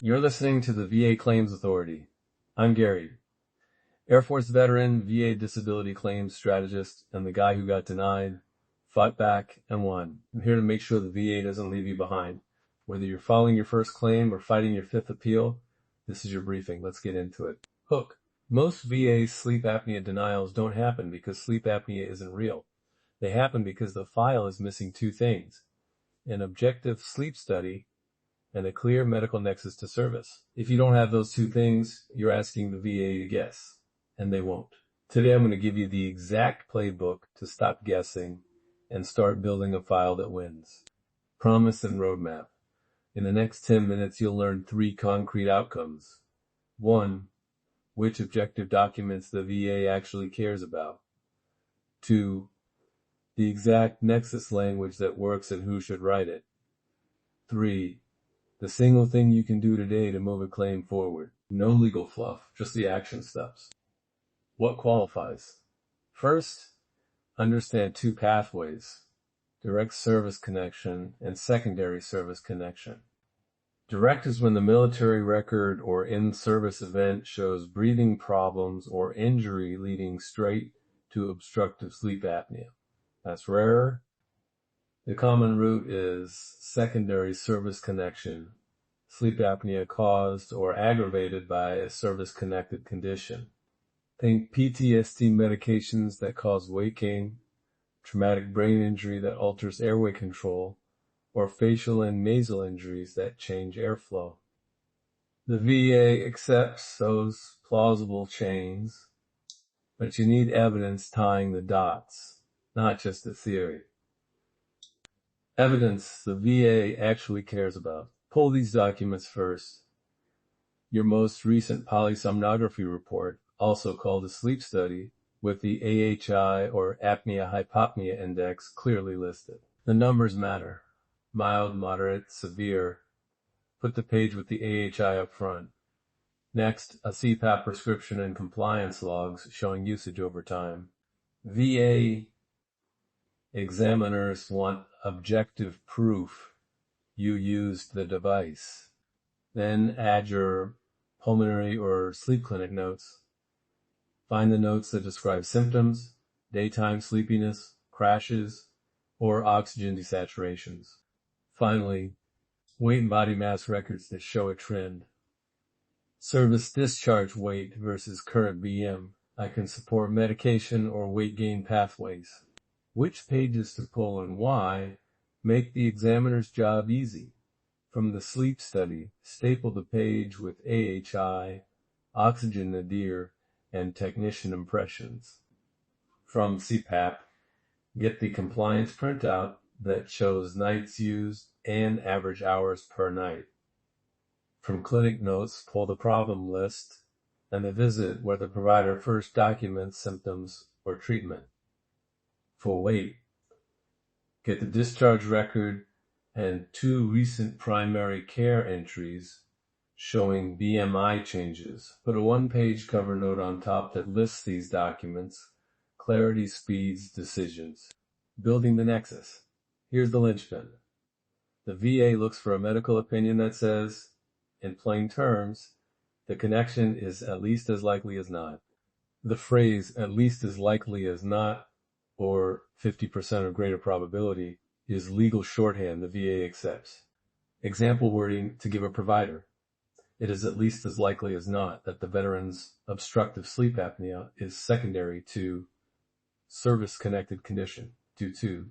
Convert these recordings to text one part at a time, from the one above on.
You're listening to the VA Claims Authority. I'm Gary, Air Force veteran, VA disability claims strategist, and the guy who got denied, fought back, and won. I'm here to make sure the VA doesn't leave you behind. Whether you're filing your first claim or fighting your fifth appeal, this is your briefing. Let's get into it. Hook. Most VA sleep apnea denials don't happen because sleep apnea isn't real. They happen because the file is missing two things: an objective sleep study and a clear medical nexus to service. If you don't have those two things, you're asking the VA to guess, and they won't. Today I'm going to give you the exact playbook to stop guessing and start building a file that wins. Promise and roadmap. In the next 10 minutes, you'll learn 3 concrete outcomes. 1. Which objective documents the VA actually cares about. 2. The exact nexus language that works and who should write it. 3. The single thing you can do today to move a claim forward. No legal fluff, just the action steps. What qualifies? First, understand 2 pathways: direct service connection and secondary service connection. Direct is when the military record or in-service event shows breathing problems or injury leading straight to obstructive sleep apnea. That's rarer. The common route is secondary service connection, sleep apnea caused or aggravated by a service-connected condition. Think PTSD medications that cause weight gain, traumatic brain injury that alters airway control, or facial and nasal injuries that change airflow. The VA accepts those plausible chains, but you need evidence tying the dots, not just a theory. Evidence the VA actually cares about. Pull these documents first. Your most recent polysomnography report, also called a sleep study, with the AHI or apnea-hypopnea index clearly listed. The numbers matter. Mild, moderate, severe. Put the page with the AHI up front. Next, a CPAP prescription and compliance logs showing usage over time. VA examiners want objective proof you used the device. Then add your pulmonary or sleep clinic notes. Find the notes that describe symptoms, daytime sleepiness, crashes, or oxygen desaturations. Finally, weight and body mass records that show a trend. Service discharge weight versus current BM. I can support medication or weight gain pathways. Which pages to pull and why make the examiner's job easy. From the sleep study, staple the page with AHI, oxygen nadir, and technician impressions. From CPAP, get the compliance printout that shows nights used and average hours per night. From clinic notes, pull the problem list and the visit where the provider first documents symptoms or treatment. For weight, get the discharge record and 2 recent primary care entries showing BMI changes. Put a 1-page cover note on top that lists these documents. Clarity speeds decisions. Building the nexus. Here's the linchpin. The VA looks for a medical opinion that says, in plain terms, the connection is at least as likely as not. The phrase at least as likely as not, or 50% or greater probability, is legal shorthand the VA accepts. Example wording to give a provider. It is at least as likely as not that the veteran's obstructive sleep apnea is secondary to service-connected condition due to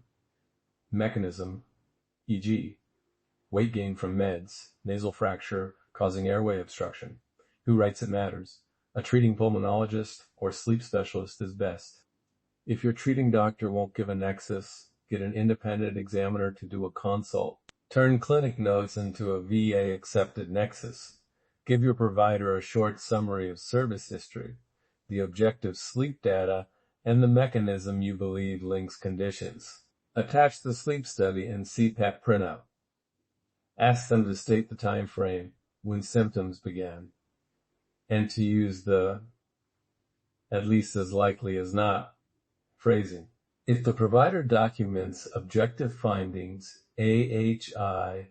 mechanism, e.g., weight gain from meds, nasal fracture causing airway obstruction. Who writes it matters. A treating pulmonologist or sleep specialist is best. If your treating doctor won't give a nexus, get an independent examiner to do a consult. Turn clinic notes into a VA-accepted nexus. Give your provider a short summary of service history, the objective sleep data, and the mechanism you believe links conditions. Attach the sleep study and CPAP printout. Ask them to state the time frame when symptoms began, and to use the at least as likely as not phrasing. If the provider documents objective findings, AHI,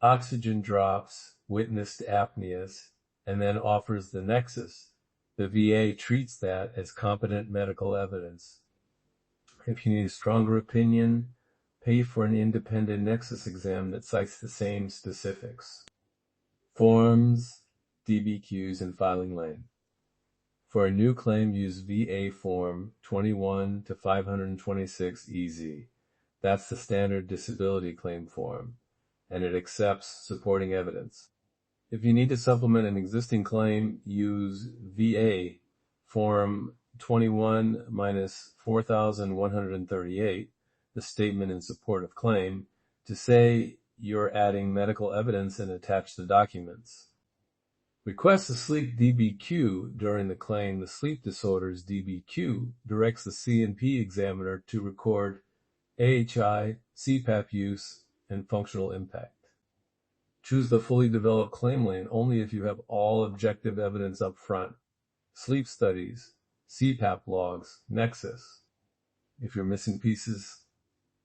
oxygen drops, witnessed apneas, and then offers the nexus, the VA treats that as competent medical evidence. If you need a stronger opinion, pay for an independent nexus exam that cites the same specifics. Forms, DBQs, and filing lane. For a new claim, use VA Form 21 to 526 EZ. That's the standard disability claim form, and it accepts supporting evidence. If you need to supplement an existing claim, use VA Form 21-4138, the statement in support of claim, to say you're adding medical evidence and attach the documents. Request a sleep DBQ during the claim. The sleep disorders DBQ directs the C&P examiner to record AHI, CPAP use, and functional impact. Choose the fully developed claim lane only if you have all objective evidence up front. Sleep studies, CPAP logs, nexus. If you're missing pieces,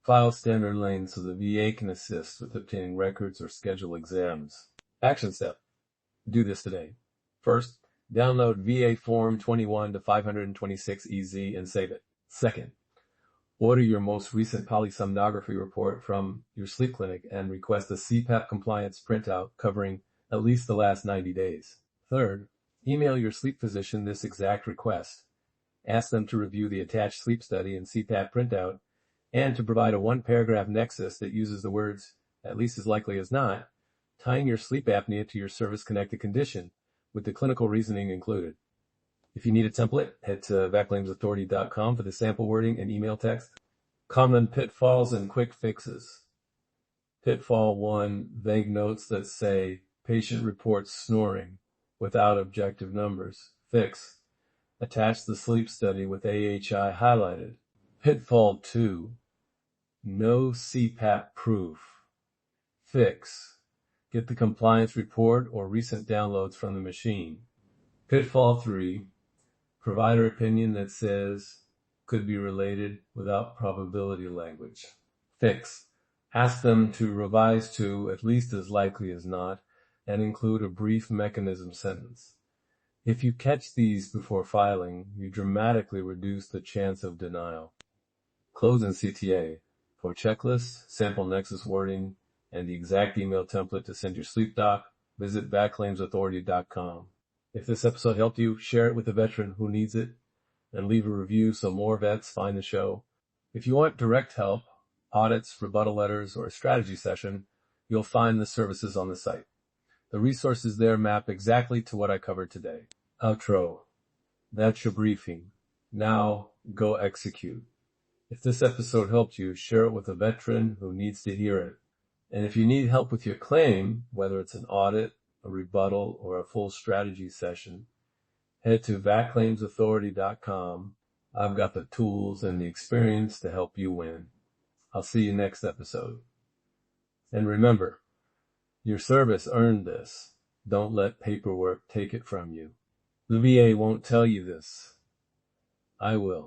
file standard lane so the VA can assist with obtaining records or schedule exams. Action step. Do this today. First, download VA Form 21 to 526 EZ and save it. Second, order your most recent polysomnography report from your sleep clinic and request a CPAP compliance printout covering at least the last 90 days. Third, email your sleep physician this exact request. Ask them to review the attached sleep study and CPAP printout and to provide a one-paragraph nexus that uses the words, at least as likely as not, tying your sleep apnea to your service-connected condition, with the clinical reasoning included. If you need a template, head to VacClaimsAuthority.com for the sample wording and email text. Common pitfalls and quick fixes. Pitfall 1, vague notes that say, patient reports snoring, without objective numbers. Fix. Attach the sleep study with AHI highlighted. Pitfall 2, no CPAP proof. Fix. Get the compliance report or recent downloads from the machine. Pitfall 3, provider opinion that says could be related without probability language. Fix. Ask them to revise to at least as likely as not and include a brief mechanism sentence. If you catch these before filing, you dramatically reduce the chance of denial. Close in CTA. For checklists, sample nexus wording, and the exact email template to send your sleep doc, visit VacClaimsAuthority.com. If this episode helped you, share it with a veteran who needs it, and leave a review so more vets find the show. If you want direct help, audits, rebuttal letters, or a strategy session, you'll find the services on the site. The resources there map exactly to what I covered today. Outro. That's your briefing. Now, go execute. If this episode helped you, share it with a veteran who needs to hear it. And if you need help with your claim, whether it's an audit, a rebuttal, or a full strategy session, head to VacClaimsAuthority.com. I've got the tools and the experience to help you win. I'll see you next episode. And remember, your service earned this. Don't let paperwork take it from you. The VA won't tell you this. I will.